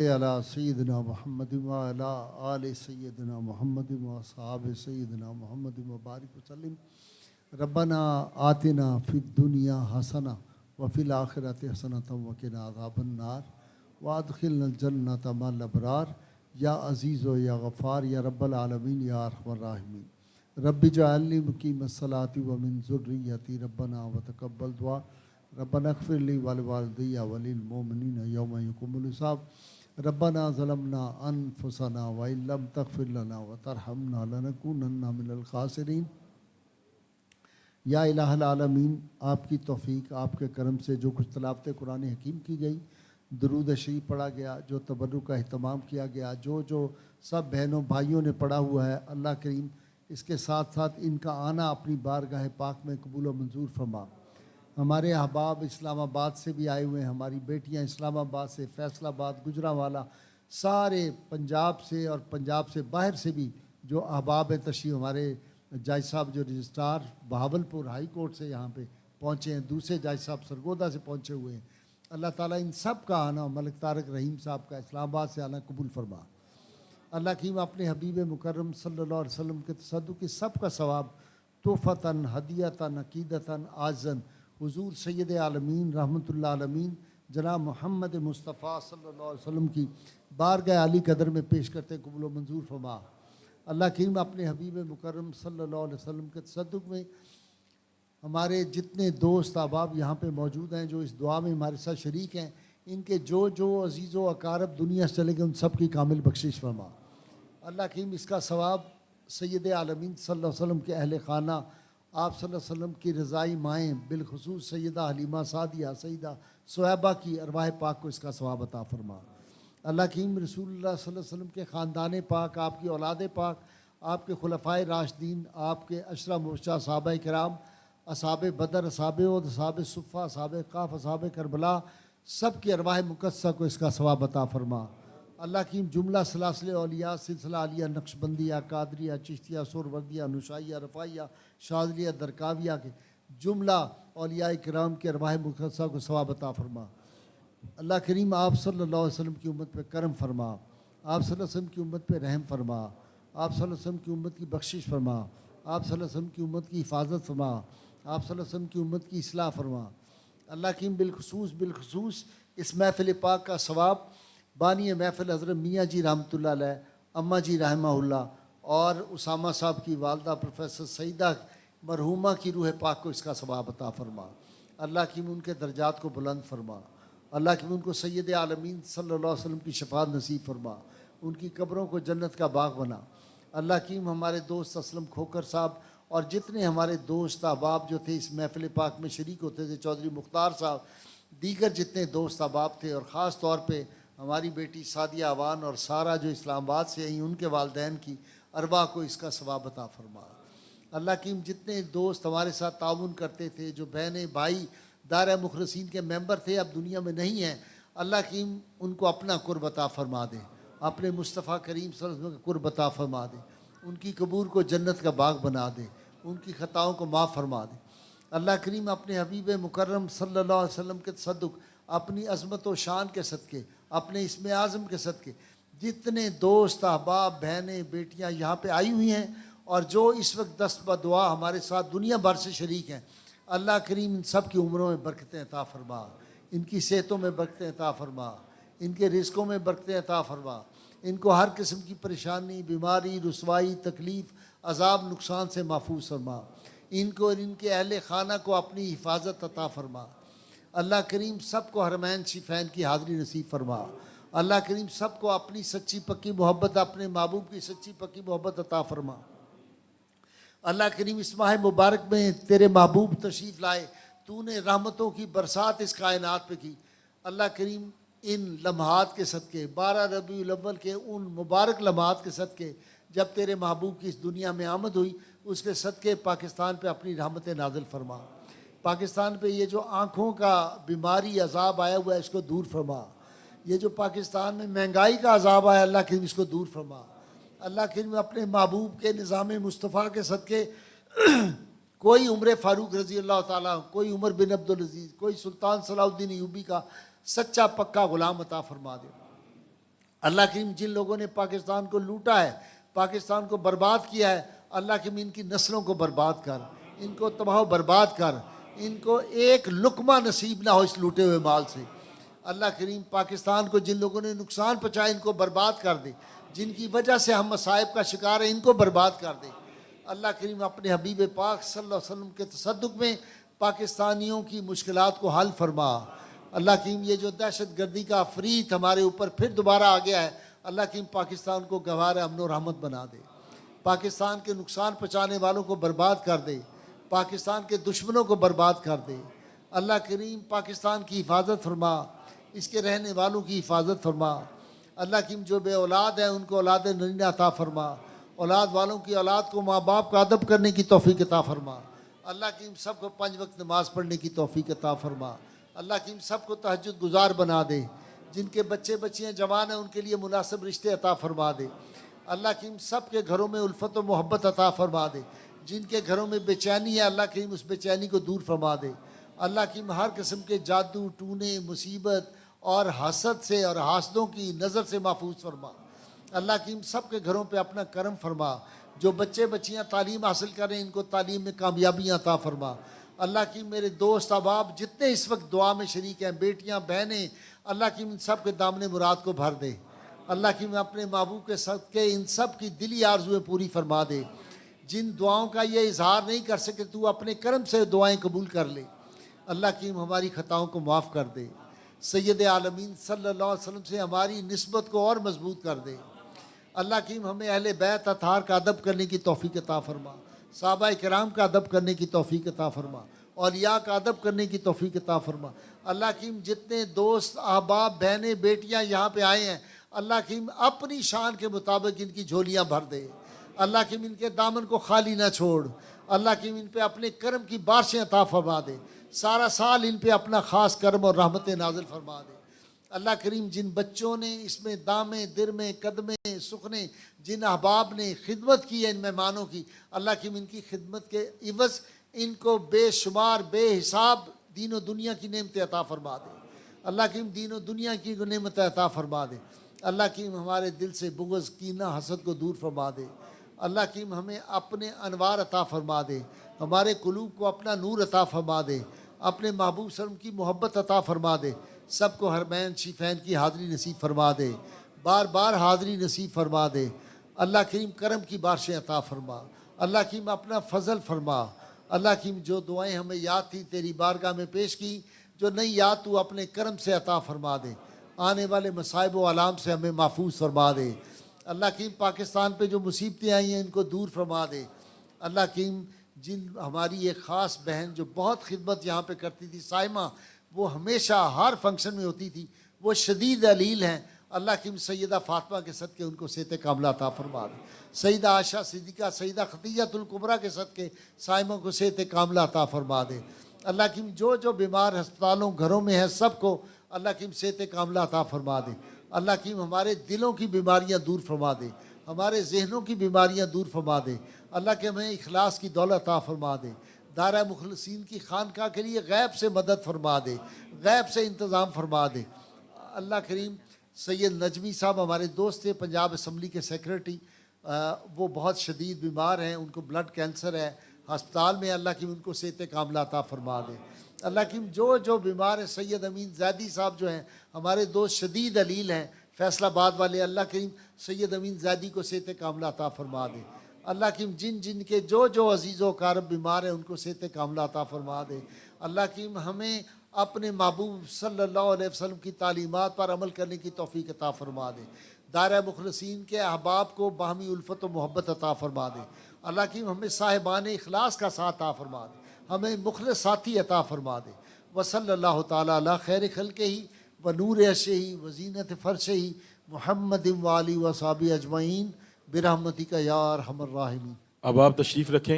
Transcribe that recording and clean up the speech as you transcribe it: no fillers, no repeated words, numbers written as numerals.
علی سیدنا محمد وعلی آل سیدنا محمد واصحاب سیدنا محمد مبارک وسلم. ربنا آتنا فی الدنیا حسنہ وفی الآخرۃ حسنۃ وقنا عذاب النار وادخلنا الجنۃ مع الابرار یا عزیز و یا غفار یا رب العالمین یا ارحم الراحمین. رب اجعلنی مقیم الصلاۃ ومن ذریتی ربنا وتقبل دعا. ربنا اغفر لی ولوالدی وللمؤمنین یوم یقوم الحساب. ربنا ظلمنا انفسنا وان لم تغفر لنا وترحمنا لنکونن من الخاسرین. یا الہ العالمین، آپ کی توفیق، آپ کے کرم سے جو کچھ تلاوت قرآن حکیم کی گئی، درود شریف پڑھا گیا، جو تبرک کا اہتمام کیا گیا، جو سب بہنوں بھائیوں نے پڑھا ہوا ہے، اللہ کریم اس کے ساتھ ساتھ ان کا آنا اپنی بارگاہ پاک میں قبول و منظور فرما. ہمارے احباب اسلام آباد سے بھی آئے ہوئے ہیں، ہماری بیٹیاں اسلام آباد سے، فیصل آباد، گجرانوالہ، سارے پنجاب سے اور پنجاب سے باہر سے بھی جو احباب ہیں تشریف، ہمارے جج صاحب جو رجسٹرار بہاولپور ہائی کورٹ سے یہاں پہ پہنچے ہیں، دوسرے جج صاحب سرگودا سے پہنچے ہوئے ہیں. اللہ تعالیٰ ان سب کا آنا، ملک طارق رحیم صاحب کا اسلام آباد سے آنا قبول فرما. اللہ کریم اپنے حبیب مکرم صلی اللہ علیہ وسلم کے تصدق کی سب کا ثواب تحفتاً ہدیتاً عقیدتاً عاجزاً حضور سید عالمین رحمۃ اللہ عالمین جناب محمد مصطفیٰ صلی اللہ علیہ وسلم کی بارگاہ علی قدر میں پیش کرتے قبول و منظور فرما. اللہ کریم اپنے حبیب مکرم صلی اللہ علیہ وسلم کے تصدق میں ہمارے جتنے دوست احباب یہاں پہ موجود ہیں جو اس دعا میں ہمارے ساتھ شریک ہیں، ان کے جو عزیز و اقارب دنیا سے چلے گئے ان سب کی کامل بخشش فرما. اللہ کریم اس کا ثواب سید عالمین صلی اللہ علیہ وسلم کے اہل خانہ، آپ صلی اللہ علیہ وسلم کی رضائی مائیں، بالخصوص سیدہ حلیمہ سعدیہ، سیدہ صہیبہ کی ارواح پاک کو اس کا ثواب عطا فرما. اللہ کریم رسول اللہ صلی اللہ علیہ وسلم کے خاندان پاک، آپ کی اولاد پاک، آپ کے خلفائے راشدین، آپ کے عشرہ مبشرہ صحابہ کرام، اصحاب بدر، اصحاب احد، اصحاب صفہ، اصحاب کہف، اصحاب کربلا، سب کی ارواح مقدسہ کو اس کا ثواب عطا فرما. اللہ کی جملہ سلاسل اولیاء، سلسلہ عالیہ، نقشبندیہ، قادریہ، چشتیہ، سہروردیہ، نشائیہ، رفاعیہ، شاذلیہ، درکاویہ کے جملہ اولیاء کرام کے ارواح مقدسہ کو ثواب عطا فرما. اللہ کریم آپ صلی اللہ علیہ وسلم کی امت پہ کرم فرما، آپ صلی اللہ علیہ وسلم کی امت پہ رحم فرما، آپ صلی اللہ علیہ وسلم کی امت کی بخشش فرما، آپ صلی اللہ علیہ وسلم کی امت کی حفاظت فرما، آپ صلی اللہ علیہ وسلم کی امت کی اصلاح فرما. اللہ کریم بالخصوص اس محفل پاک کا ثواب بانی محفل حضرت میاں جی رحمۃ اللہ علیہ، اماں جی رحمہ اللہ، اور اسامہ صاحب کی والدہ پروفیسر سعیدہ مرحومہ کی روح پاک کو اس کا ثواب عطا فرما. اللہ کی ان کے درجات کو بلند فرما. اللہ کی ان کو سید عالمین صلی اللہ علیہ وسلم کی شفاعت نصیب فرما، ان کی قبروں کو جنت کا باغ بنا. اللہ کی ہمارے دوست اسلم کھوکر صاحب اور جتنے ہمارے دوست احباب جو تھے اس محفل پاک میں شریک ہوتے تھے، چودھری مختار صاحب، دیگر جتنے دوست احباب تھے، اور خاص طور پہ ہماری بیٹی سعدیہ اوان اور سارا جو اسلام آباد سے ہیں، ان کے والدین کی ارواح کو اس کا ثواب عطا فرما. اللہ کی جتنے دوست ہمارے ساتھ تعاون کرتے تھے، جو بہنیں بھائی دائرہ مخلصین کے ممبر تھے، اب دنیا میں نہیں ہیں، اللہ کی ان کو اپنا قرب عطا فرما دے، اپنے مصطفیٰ کریم صلی اللہ علیہ وسلم کا قرب عطا فرما دے، ان کی قبور کو جنت کا باغ بنا دے، ان کی خطاؤں کو معاف فرما دے. اللہ کریم اپنے حبیب مکرم صلی اللہ علیہ وسلم کے تصدق، اپنی عظمت و شان کے صدقے، اپنے اسم اعظم کے صدقے جتنے دوست احباب بہنیں بیٹیاں یہاں پہ آئی ہوئی ہیں اور جو اس وقت دست بدعا ہمارے ساتھ دنیا بھر سے شریک ہیں، اللہ کریم ان سب کی عمروں میں برکتیں عطا فرما، ان کی صحتوں میں برکتیں عطا فرما، ان کے رزقوں میں برکتیں عطا فرما، ان کو ہر قسم کی پریشانی، بیماری، رسوائی، تکلیف، عذاب، نقصان سے محفوظ فرما. ان کو اور ان کے اہل خانہ کو اپنی حفاظت عطا فرما. اللہ کریم سب کو حرمین شریفین کی حاضری نصیب فرما. اللہ کریم سب کو اپنی سچی پکی محبت، اپنے محبوب کی سچی پکی محبت عطا فرما. اللہ کریم اس ماہ مبارک میں تیرے محبوب تشریف لائے، تو نے رحمتوں کی برسات اس کائنات پہ کی. اللہ کریم ان لمحات کے صدقے، 12 ربیع الاول کے ان مبارک لمحات کے صدقے جب تیرے محبوب کی اس دنیا میں آمد ہوئی، اس کے صدقے پاکستان پہ اپنی رحمتیں نازل فرما. پاکستان پہ یہ جو آنکھوں کا بیماری عذاب آیا ہوا ہے اس کو دور فرما. یہ جو پاکستان میں مہنگائی کا عذاب آیا، اللہ کریم اس کو دور فرما. اللہ کریم اپنے محبوب کے نظام مصطفیٰ کے صدقے کوئی عمر فاروق رضی اللہ تعالیٰ، کوئی عمر بن عبدالعزیز، کوئی سلطان صلاح الدین ایوبی کا سچا پکا غلام عطا فرما دے. اللہ کریم جن لوگوں نے پاکستان کو لوٹا ہے، پاکستان کو برباد کیا ہے، اللہ کریم ان کی نسلوں کو برباد کر، ان کو تباہ و برباد کر، ان کو ایک لقمہ نصیب نہ ہو اس لوٹے ہوئے مال سے۔ اللہ کریم پاکستان کو جن لوگوں نے نقصان پہنچایا ان کو برباد کر دے، جن کی وجہ سے ہم مصائب کا شکار ہیں ان کو برباد کر دے۔ اللہ کریم اپنے حبیب پاک صلی اللہ علیہ وسلم کے تصدق میں پاکستانیوں کی مشکلات کو حل فرما۔ اللہ کریم یہ جو دہشت گردی کا عفریت ہمارے اوپر پھر دوبارہ آ گیا ہے، اللہ کریم پاکستان کو گوہر امن و رحمت بنا دے، پاکستان کے نقصان پہنچانے والوں کو برباد کر دے، پاکستان کے دشمنوں کو برباد کر دے۔ اللہ کریم پاکستان کی حفاظت فرما، اس کے رہنے والوں کی حفاظت فرما۔ اللہ کریم جو بے اولاد ہیں ان کو اولاد نرینہ عطا فرما، اولاد والوں کی اولاد کو ماں باپ کا ادب کرنے کی توفیق عطا فرما۔ اللہ کریم سب کو 5 وقت نماز پڑھنے کی توفیق عطا فرما۔ اللہ کریم سب کو تہجد گزار بنا دے، جن کے بچے بچیاں جوان ہیں ان کے لیے مناسب رشتے عطا فرما دے۔ اللہ کریم سب کے گھروں میں الفت و محبت عطا فرما دے، جن کے گھروں میں بے چینی ہے اللہ کریم اس بے چینی کو دور فرما دے۔ اللہ کریم ہر قسم کے جادو ٹونے مصیبت اور حسد سے اور حاسدوں کی نظر سے محفوظ فرما۔ اللہ کریم سب کے گھروں پہ اپنا کرم فرما، جو بچے بچیاں تعلیم حاصل کریں ان کو تعلیم میں کامیابیاں عطا فرما۔ اللہ کی میرے دوست احباب جتنے اس وقت دعا میں شریک ہیں، بیٹیاں بہنیں، اللہ کی ان سب کے دامن مراد کو بھر دے۔ اللہ کی میں اپنے محبوب کے صدقے ان سب کی دلی آرزویں پوری فرما دے۔ جن دعاؤں کا یہ اظہار نہیں کر سکے تو اپنے کرم سے دعائیں قبول کر لے۔ اللہ کی ہماری خطاؤں کو معاف کر دے۔ سید عالمین صلی اللہ علیہ وسلم سے ہماری نسبت کو اور مضبوط کر دے۔ اللہ کی ہمیں اہل بیت اطہار کا ادب کرنے کی توفیق عطا فرما، صحابہ کرام کا ادب کرنے کی توفیق عطا فرما، اولیاء کا ادب کرنے کی توفیق عطا فرما۔ اللہ کی جتنے دوست احباب بہنیں بیٹیاں یہاں پہ آئے ہیں، اللہ کی اپنی شان کے مطابق ان کی جھولیاں بھر دے۔ اللہ کی ان کے دامن کو خالی نہ چھوڑ۔ اللہ کی ان پہ اپنے کرم کی بارشیں عطا فرما دے، سارا سال ان پہ اپنا خاص کرم اور رحمتیں نازل فرما دے۔ اللہ کریم جن بچوں نے اس میں دامیں درمیں قدمیں سخنے، جن احباب نے خدمت کی ہے ان مہمانوں کی، اللہ کی ان کی خدمت کے عوض ان کو بے شمار بے حساب دین و دنیا کی نعمتیں عطا فرما دے۔ اللہ کی دین و دنیا کی نعمتیں عطا فرما دے۔ اللہ کی ہمارے دل سے بغض کینہ حسد کو دور فرما دے۔ اللہ کی ہمیں اپنے انوار عطا فرما دے، ہمارے قلوب کو اپنا نور عطا فرما دے، اپنے محبوب صلی اللہ علیہ وسلم کی محبت عطا فرما دے، سب کو حرمین شریفین کی حاضری نصیب فرما دے، بار بار حاضری نصیب فرما دے۔ اللہ کریم کرم کی بارشیں عطا فرما۔ اللہ کریم اپنا فضل فرما۔ اللہ کریم جو دعائیں ہمیں یاد تھی تیری بارگاہ میں پیش کی، جو نہیں یاد تو اپنے کرم سے عطا فرما دے، آنے والے مصائب و آلام سے ہمیں محفوظ فرما دے۔ اللہ کریم پاکستان پہ جو مصیبتیں آئی ہیں ان کو دور فرما دے۔ اللہ کریم جن ہماری ایک خاص بہن جو بہت خدمت یہاں پہ کرتی تھی، سائمہ، وہ ہمیشہ ہر فنکشن میں ہوتی تھی، وہ شدید علیل ہیں، اللہ کی سیدہ فاطمہ کے صدقے ان کو صحت کاملہ عطا فرما دے۔ سیدہ عائشہ صدیقہ، سیدہ خدیجہ الکبریٰ کے صدقے سائمہ کو صحت کاملہ عطا فرما دے۔ اللہ کی جو جو بیمار ہسپتالوں گھروں میں ہیں سب کو اللہ کی صحت کاملہ عطا فرما دے۔ اللہ کی ہمارے دلوں کی بیماریاں دور فرما دے، ہمارے ذہنوں کی بیماریاں دور فرما دے۔ اللہ کے ہمیں اخلاص کی دولت عطا فرما دے۔ دارہ مخلصین کی خانقاہ کے لیے غیب سے مدد فرما دے، غیب سے انتظام فرما دے۔ اللہ کریم سید نجمی صاحب ہمارے دوست تھے، پنجاب اسمبلی کے سیکریٹری، وہ بہت شدید بیمار ہیں، ان کو بلڈ کینسر ہے ہسپتال میں، اللہ کی ان کو صحت کاملہ عطا فرما دے۔ اللہ کی جو جو بیمار ہیں، سید امین زیدی صاحب جو ہیں ہمارے دوست شدید علیل ہیں فیصل آباد والے، اللہ کریم سید امین زیدی کو صحت کاملہ عطا فرما دے۔ اللہ کی جن جن کے جو جو عزیز و اقارب بیمار ہیں ان کو صحت کاملہ عطا فرما دے۔ اللہ کی ہمیں اپنے محبوب صلی اللہ علیہ وسلم کی تعلیمات پر عمل کرنے کی توفیق عطا فرما دے۔ دائرہ مخلصین کے احباب کو باہمی الفت و محبت عطا فرما دے۔ اللہ کی ہمیں صاحبان اخلاص کا ساتھ عطا فرما دے، ہمیں مخلص ساتھی عطا فرما دے۔ وصلی اللہ تعالیٰ علی خیر خلقہ ہی و نور عرشہ ہی و زینت فرشہ ہی محمد و آلہ و صحابہ اجمعین برحمتک یا ارحم الراحمین۔ اب آپ تشریف رکھیں۔